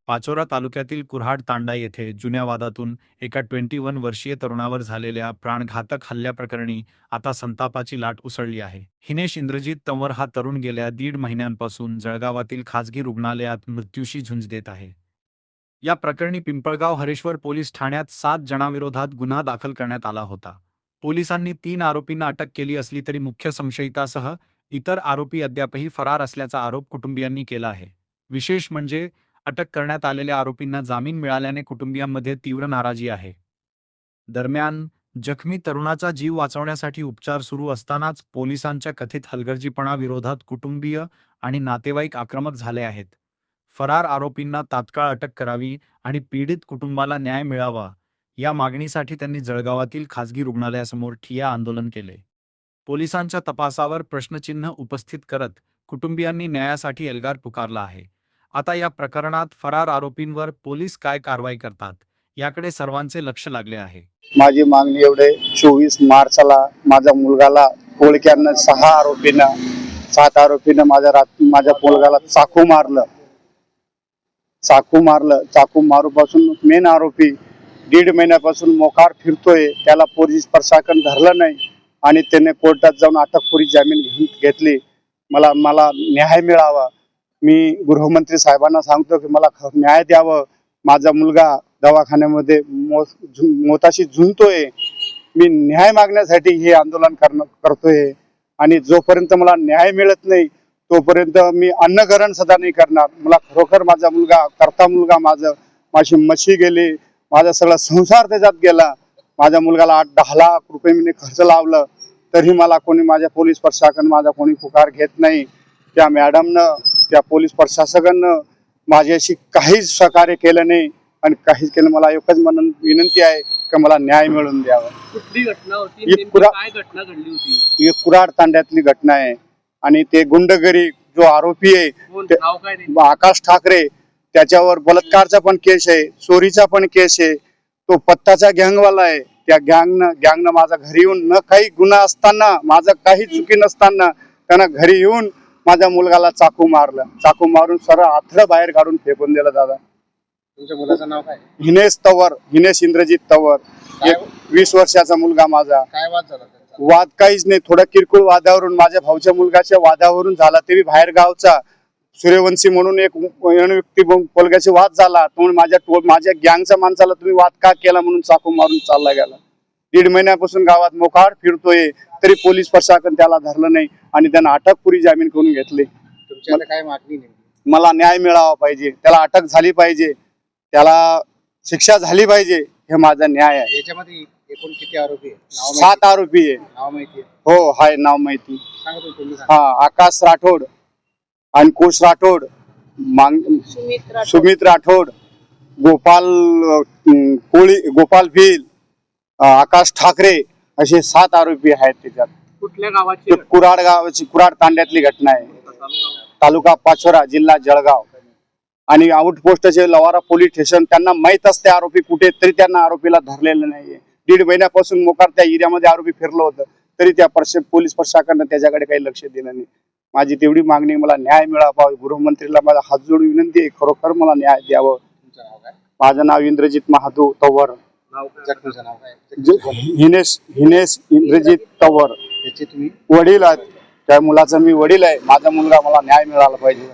पाचोरा तालुक्यातील कुऱ्हाड तांडा येथे जुन्या वादातून एका 21 वर्षीय तरुणावर झालेल्या प्राणघातक हल्ल्याप्रकरणी आता संतापाची लाट उसळली आहे. हिनेश इंद्रजित तंवर हा तरुण गेल्या 1.5 महिन्यांपासून जळगावातील खासगी रुग्णालयात मृत्यूशी झुंज देत आहे. या प्रकरणी पिंपळगाव हरेश्वर पोलीस ठाण्यात 7 जणांविरोधात गुन्हा दाखल करण्यात आला होता. पोलिसांनी 3 आरोपींना अटक केली असली तरी मुख्य संशयितासह इतर आरोपी अद्यापही फरार असल्याचा आरोप कुटुंबियांनी केला आहे. विशेष म्हणजे अटक करण्यात आलेल्या आरोपींना जामीन मिळाल्याने कुटुंबियांमध्ये तीव्र नाराजी आहे. दरम्यान, जखमी तरुणाचा जीव वाचवण्यासाठी उपचार सुरू असतानाच पोलिसांच्या कथित हलगर्जीपणाविरोधात कुटुंबीय आणि नातेवाईक आक्रमक झाले आहेत. फरार आरोपींना तात्काळ अटक करावी आणि पीडित कुटुंबाला न्याय मिळावा या मागणीसाठी त्यांनी जळगावातील खासगी रुग्णालयासमोर ठिय्या आंदोलन केले. पोलिसांच्या तपासावर प्रश्नचिन्ह उपस्थित करत कुटुंबियांनी न्यायासाठी एल्गार पुकारला आहे. आता या प्रकरणात फरार आरोपींवर पोलीस काय कारवाई करतात याकडे सर्वांचे लक्ष लागले आहे. माझी मागणी एवढे 24 मार्चला माझ्या मुलगाला पोळक्यानं 7 आरोपीनं माझ्या मुलगाला चाकू मारूपासून मेन आरोपी 1.5 महिन्यापासून मोकार फिरतोय. त्याला पोलीस प्रशासन धरलं नाही आणि त्याने कोर्टात जाऊन अटकपूर्वी जामीन घेतली. मला न्याय मिळावा. मी गृहमंत्री साहेबांना सांगतो की मला न्याय द्यावं. माझा मुलगा दवाखान्यामध्ये मोताशी झुंजतोय. मी न्याय मागण्यासाठी हे आंदोलन करतोय आणि जोपर्यंत मला न्याय मिळत नाही तोपर्यंत मी अन्नग्रहण सुद्धा नाही करणार. मला खरोखर माझा मुलगा करता मुलगा माझी म्हशी गेली, माझा सगळा संसार त्याच्यात गेला. माझ्या मुलगाला 8-10 लाख रुपये मी खर्च लावलं तरी मला कोणी माझ्या पोलीस प्रशासन माझा कोणी पुकार घेत नाही. त्या मॅडमनं त्या पोलीस प्रशासकानं माझ्याशी काहीच सहकार्य केलं नाही आणि काहीच केलं. मला एकच विनंती आहे की मला न्याय मिळवून द्यावा. कुठली घटना होती, काय घटना घडली होती? ही कुऱ्हाड तांड्यातली घटना आहे आणि ते गुंडगिरी जो आरोपी आहे आकाश ठाकरे त्याच्यावर बलात्कारचा पण केस आहे, चोरीचा पण केस आहे. तो पत्ताचा गँगवाला आहे. त्या गँगनं माझ्या घरी येऊन न काही गुन्हा असताना माझं काही चुकी नसताना त्यांना घरी येऊन माझ्या मुलगाला चाकू मारून सरळ आथडं बाहेर काढून फेकून दिलं. दादा, तुमच्या मुलाचं नाव काय? हिनेश इंद्रजित तंवर, 20 वर्षाचा मुलगा माझा. काय वाद झाला? वाद काहीच नाही, थोडा किरकोळ वादावरून माझ्या भाऊच्या मुलगाच्या वादावरून झाला. ते बाहेर गावचा सूर्यवंशी म्हणून एक व्यक्ती पोलग्याचा वाद झाला. माझ्या गँगच्या माणसाला तुम्ही वाद का केला म्हणून चाकू मारून चालला गेला. 1.5 महिन्यापासून गावात मोकाट फिरतोय तरी पोलीस प्रशासन त्याला धरलं नाही आणि त्यांना अटकपूर्वी जामीन करून घेतले. तुमच्याकडे काय मागणी नाही? मला न्याय मिळावा पाहिजे, त्याला अटक झाली पाहिजे, त्याला शिक्षा झाली पाहिजे, हे माझा न्याय आहे. याच्यामध्ये एकूण किती आरोपी आहे? 7 आरोपी आहे. नाव माहिती आहे? हो, हाय, नाव माहिती. सांगा तुम्ही. आकाश राठोड, अंकुश राठोड, सुमित राठोड, गोपाल भिल, आकाश ठाकरे असे 7 आरोपी आहेत त्याच्यात. कुठल्या गावाची? कुऱ्हाड तांड्यातली घटना आहे. तालुका पाचोरा, जिल्हा जळगाव. आणि आउटपोस्टचे लवारा पोलीस स्टेशन त्यांना माहित असते आरोपी कुठे, तरी त्यांना आरोपीला धरलेलं नाहीये. 1.5 महिन्यापासून मोकार त्या एरियामध्ये आरोपी फिरलं होतं तरी त्या पोलीस प्रशासनानं त्याच्याकडे काही लक्ष दिलं नाही. माझी तेवढी मागणी, मला न्याय मिळावा. गृहमंत्रीला माझा हात जोडून विनंती आहे, खरोखर मला न्याय द्यावं. माझं नाव इंद्रजित महादू तंवर. हिनेश इंद्रजित तंवर. याचे तुम्ही वडील आहेत. त्या मुलाचा मी वडील आहे. माझा मुलगा, मला न्याय मिळाला पाहिजे.